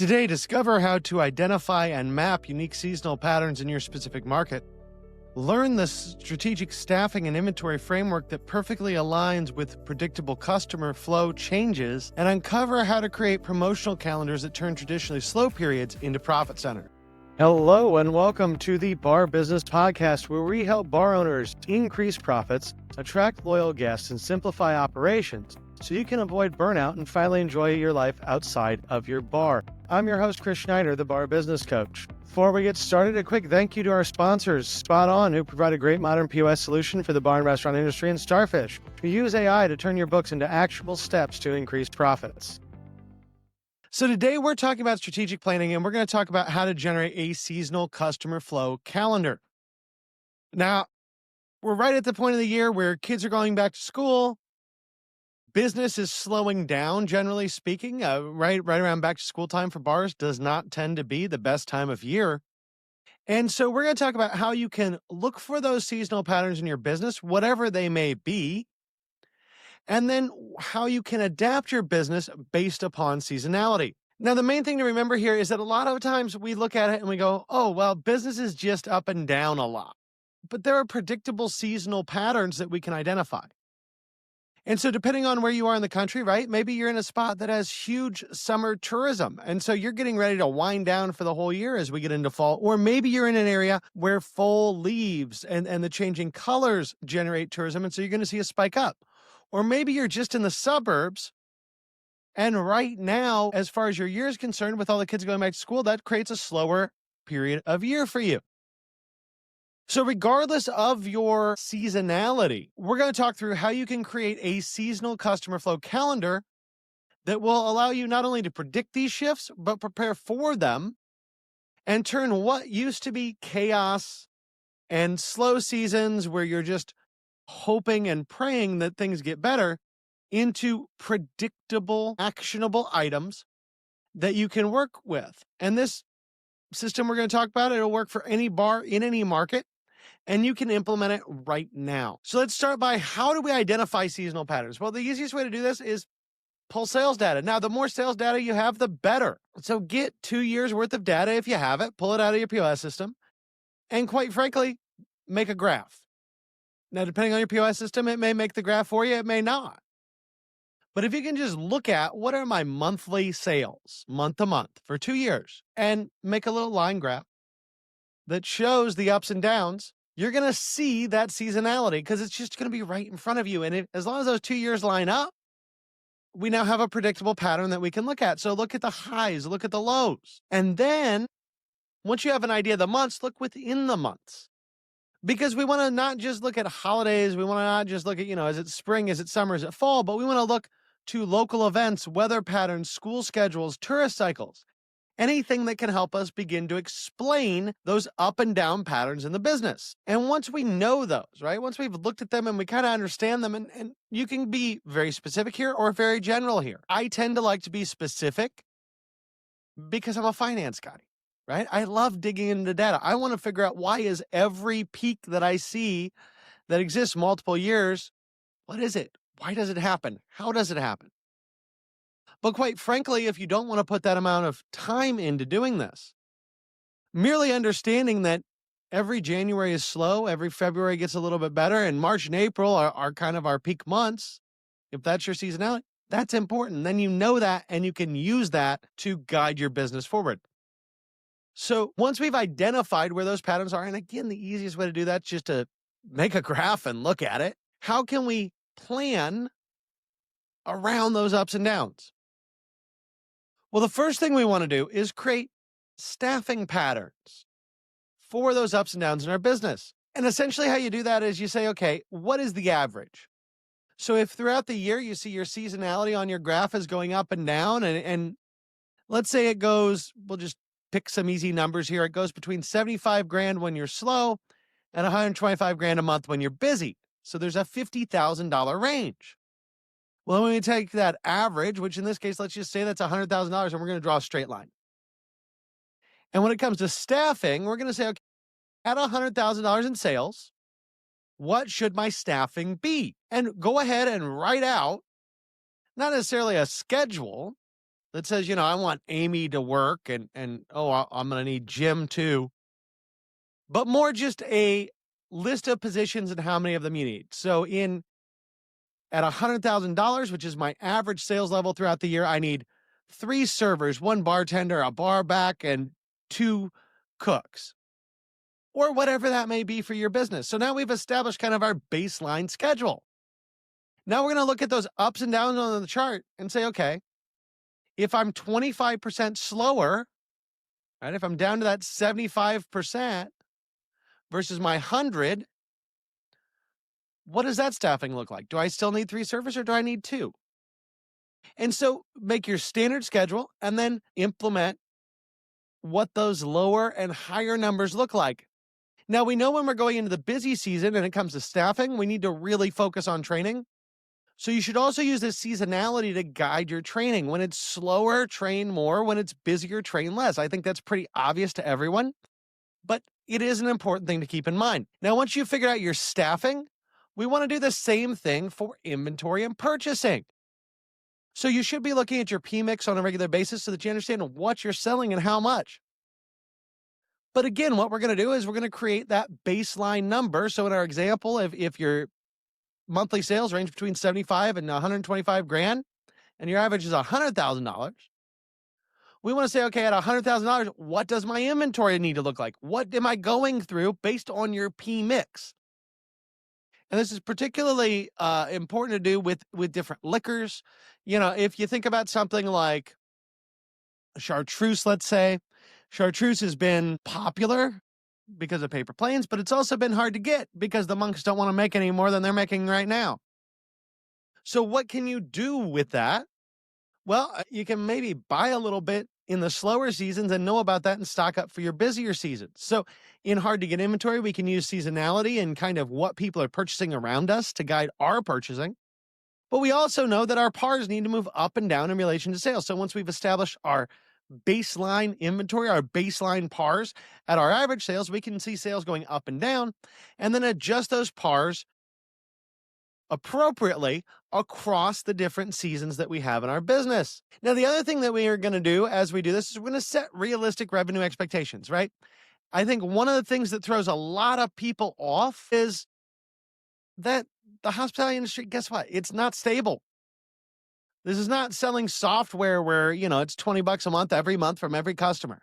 Today, discover how to identify and map unique seasonal patterns in your specific market. Learn the strategic staffing and inventory framework that perfectly aligns with predictable customer flow changes, and uncover how to create promotional calendars that turn traditionally slow periods into profit center. Hello, and welcome to the Bar Business Podcast, where we help bar owners increase profits, attract loyal guests, and simplify operations so you can avoid burnout and finally enjoy your life outside of your bar. I'm your host, Chris Schneider, the Bar Business Coach. Before we get started, a quick thank you to our sponsors, Spot On, who provide a great modern POS solution for the bar and restaurant industry, and Starfish, who use AI to turn your books into actionable steps to increase profits. So today we're talking about strategic planning, and we're going to talk about how to generate a seasonal customer flow calendar. Now, we're right at the point of the year where kids are going back to school. Business is slowing down, generally speaking. Right around back to school time for bars does not tend to be the best time of year. And so we're going to talk about how you can look for those seasonal patterns in your business, whatever they may be, and then how you can adapt your business based upon seasonality. Now, the main thing to remember here is that a lot of times we look at it and we go, oh, well, business is just up and down a lot. But there are predictable seasonal patterns that we can identify. And so depending on where you are in the country, right, maybe you're in a spot that has huge summer tourism. And so you're getting ready to wind down for the whole year as we get into fall. Or maybe you're in an area where fall leaves and the changing colors generate tourism. And so you're going to see a spike up. Or maybe you're just in the suburbs. And right now, as far as your year is concerned, with all the kids going back to school, that creates a slower period of year for you. So regardless of your seasonality, we're going to talk through how you can create a seasonal customer flow calendar that will allow you not only to predict these shifts, but prepare for them and turn what used to be chaos and slow seasons where you're just hoping and praying that things get better into predictable, actionable items that you can work with. And this system we're going to talk about, it'll work for any bar in any market. And you can implement it right now. So let's start by, how do we identify seasonal patterns? Well, the easiest way to do this is pull sales data. Now, the more sales data you have, the better. So get 2 years worth of data if you have it, pull it out of your POS system, and quite frankly, make a graph. Now, depending on your POS system, it may make the graph for you, it may not. But if you can just look at what are my monthly sales, month to month, for 2 years, and make a little line graph that shows the ups and downs, you're going to see that seasonality because it's just going to be right in front of you. And as long as those 2 years line up, we now have a predictable pattern that we can look at. So look at the highs, look at the lows. And then once you have an idea of the months, look within the months. Because we want to not just look at holidays. We want to not just look at, is it spring, is it summer, is it fall? But we want to look to local events, weather patterns, school schedules, tourist cycles. Anything that can help us begin to explain those up and down patterns in the business. And once we know those, right, once we've looked at them and we kind of understand them, and you can be very specific here or very general here. I tend to like to be specific because I'm a finance guy, right? I love digging into data. I want to figure out, why is every peak that I see that exists multiple years, what is it? Why does it happen? How does it happen? But quite frankly, if you don't want to put that amount of time into doing this, merely understanding that every January is slow, every February gets a little bit better, and March and April are kind of our peak months, if that's your seasonality, that's important. Then you know that, and you can use that to guide your business forward. So once we've identified where those patterns are, and again, the easiest way to do that is just to make a graph and look at it, how can we plan around those ups and downs? Well, the first thing we want to do is create staffing patterns for those ups and downs in our business. And essentially how you do that is you say, okay, what is the average? So if throughout the year you see your seasonality on your graph is going up and down, and let's say it goes, we'll just pick some easy numbers here. It goes between 75 grand when you're slow and 125 grand a month when you're busy. So there's a $50,000 range. Well, when we take that average, which in this case, let's just say that's $100,000, and we're going to draw a straight line. And when it comes to staffing, we're going to say, okay, at $100,000 in sales, what should my staffing be? And go ahead and write out, not necessarily a schedule, that says, I want Amy to work and oh, I'm going to need Jim too, but more just a list of positions and how many of them you need. So in at $100,000, which is my average sales level throughout the year, I need 3 servers, 1 bartender, a bar back, and 2 cooks, or whatever that may be for your business. So now we've established kind of our baseline schedule. Now we're going to look at those ups and downs on the chart and say, okay, if I'm 25% slower, right, if I'm down to that 75% versus my 100, what does that staffing look like? Do I still need 3 servers or do I need 2? And so make your standard schedule and then implement what those lower and higher numbers look like. Now, we know when we're going into the busy season and it comes to staffing, we need to really focus on training. So you should also use this seasonality to guide your training. When it's slower, train more. When it's busier, train less. I think that's pretty obvious to everyone, but it is an important thing to keep in mind. Now, once you figure out your staffing, we want to do the same thing for inventory and purchasing. So you should be looking at your P mix on a regular basis so that you understand what you're selling and how much. But again, what we're going to do is we're going to create that baseline number. So in our example, if your monthly sales range between 75 and 125 grand, and your average is $100,000, we want to say, okay, at $100,000, what does my inventory need to look like? What am I going through based on your P mix? And this is particularly important to do with different liquors. If you think about something like chartreuse, let's say, chartreuse has been popular because of paper planes, but it's also been hard to get because the monks don't want to make any more than they're making right now. So what can you do with that? Well, you can maybe buy a little bit in the slower seasons and know about that and stock up for your busier seasons. So in hard to get inventory, we can use seasonality and kind of what people are purchasing around us to guide our purchasing. But we also know that our pars need to move up and down in relation to sales. So once we've established our baseline inventory, our baseline pars at our average sales, we can see sales going up and down and then adjust those pars appropriately across the different seasons that we have in our business. Now, the other thing that we are going to do as we do this is we're going to set realistic revenue expectations, right? I think one of the things that throws a lot of people off is that the hospitality industry, guess what? It's not stable. This is not selling software where, it's $20 a month every month from every customer.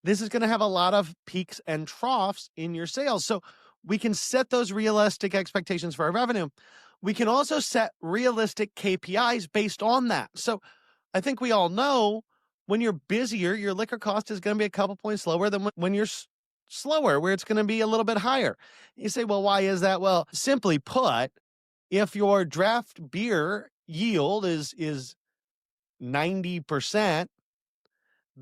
This is going to have a lot of peaks and troughs in your sales. So we can set those realistic expectations for our revenue. We can also set realistic KPIs based on that. So I think we all know when you're busier, your liquor cost is going to be a couple points lower than when you're slower, where it's going to be a little bit higher. You say, well, why is that? Well, simply put, if your draft beer yield is 90%,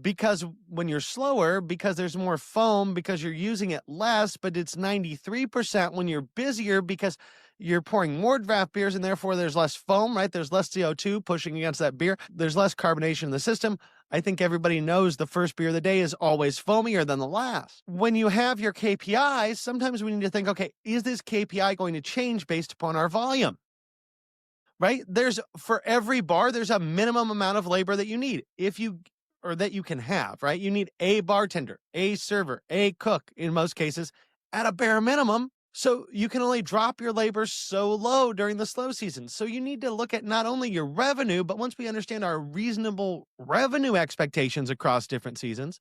because when you're slower, because there's more foam, because you're using it less, but it's 93% when you're busier because you're pouring more draft beers and therefore there's less foam, right? There's less CO2 pushing against that beer. There's less carbonation in the system. I think everybody knows the first beer of the day is always foamier than the last. When you have your KPIs, sometimes we need to think, okay, is this KPI going to change based upon our volume? Right? For every bar, there's a minimum amount of labor that you need. That you can have, right? You need a bartender, a server, a cook in most cases at a bare minimum. So you can only drop your labor so low during the slow season. So you need to look at not only your revenue, but once we understand our reasonable revenue expectations across different seasons,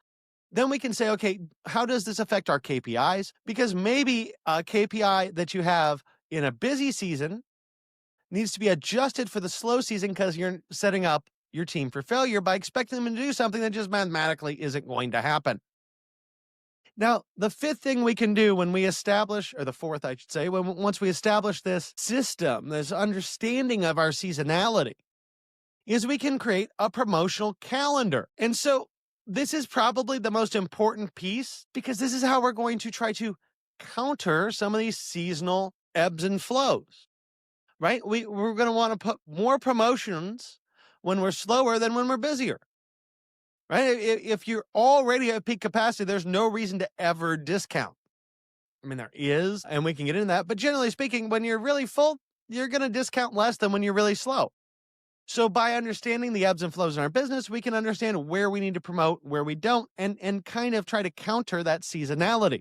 then we can say, okay, how does this affect our KPIs? Because maybe a KPI that you have in a busy season needs to be adjusted for the slow season because you're setting up your team for failure by expecting them to do something that just mathematically isn't going to happen. Now, the fifth thing we can do when we establish, or the fourth, I should say, once we establish this system, this understanding of our seasonality, is we can create a promotional calendar. And so this is probably the most important piece because this is how we're going to try to counter some of these seasonal ebbs and flows, right? We're going to want to put more promotions when we're slower than when we're busier, right? If you're already at peak capacity, there's no reason to ever discount. I mean, there is, and we can get into that. But generally speaking, when you're really full, you're going to discount less than when you're really slow. So by understanding the ebbs and flows in our business, we can understand where we need to promote, where we don't, and kind of try to counter that seasonality.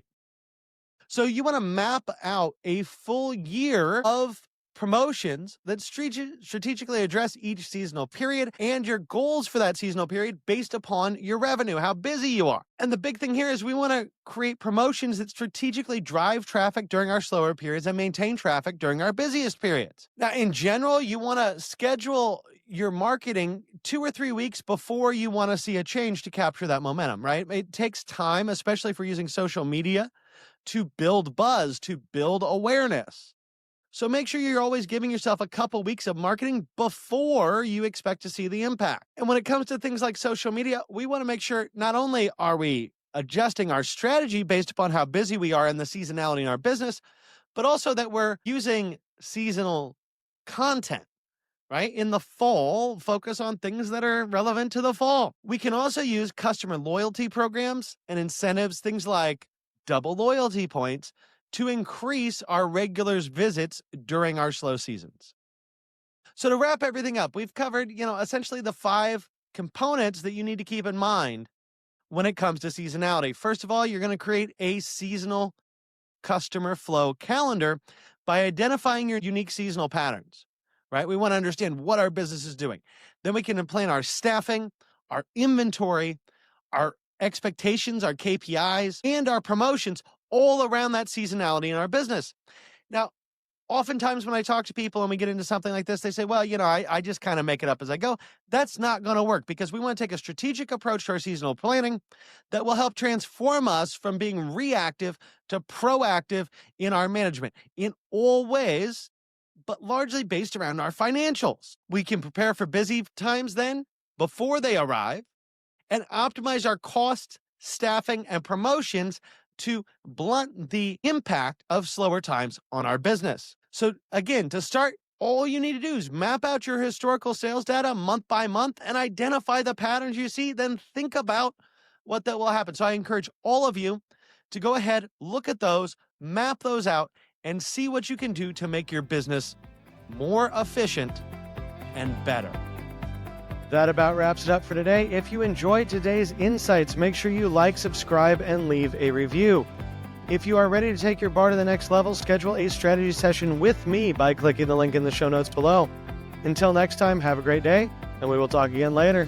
So you want to map out a full year of promotions that strategically address each seasonal period and your goals for that seasonal period based upon your revenue, how busy you are. And the big thing here is we want to create promotions that strategically drive traffic during our slower periods and maintain traffic during our busiest periods. Now, in general, you want to schedule your marketing 2 or 3 weeks before you want to see a change to capture that momentum, right? It takes time, especially if we're using social media, to build buzz, to build awareness. So make sure you're always giving yourself a couple weeks of marketing before you expect to see the impact. And when it comes to things like social media, we want to make sure not only are we adjusting our strategy based upon how busy we are and the seasonality in our business, but also that we're using seasonal content. Right? In the fall, focus on things that are relevant to the fall. We can also use customer loyalty programs and incentives, things like double loyalty points, to increase our regulars' visits during our slow seasons. So to wrap everything up, we've covered, essentially the 5 components that you need to keep in mind when it comes to seasonality. First of all, you're going to create a seasonal customer flow calendar by identifying your unique seasonal patterns, right? We want to understand what our business is doing. Then we can plan our staffing, our inventory, our expectations, our KPIs, and our promotions all around that seasonality in our business. Now, oftentimes when I talk to people and we get into something like this, they say, well, I just kind of make it up as I go. That's not going to work because we want to take a strategic approach to our seasonal planning that will help transform us from being reactive to proactive in our management in all ways, but largely based around our financials. We can prepare for busy times then before they arrive and optimize our costs, staffing, and promotions to blunt the impact of slower times on our business. So again, to start, all you need to do is map out your historical sales data month by month and identify the patterns you see, then think about what that will happen. So I encourage all of you to go ahead, look at those, map those out, and see what you can do to make your business more efficient and better. That about wraps it up for today. If you enjoyed today's insights, make sure you like, subscribe, and leave a review. If you are ready to take your bar to the next level, schedule a strategy session with me by clicking the link in the show notes below. Until next time, have a great day, and we will talk again later.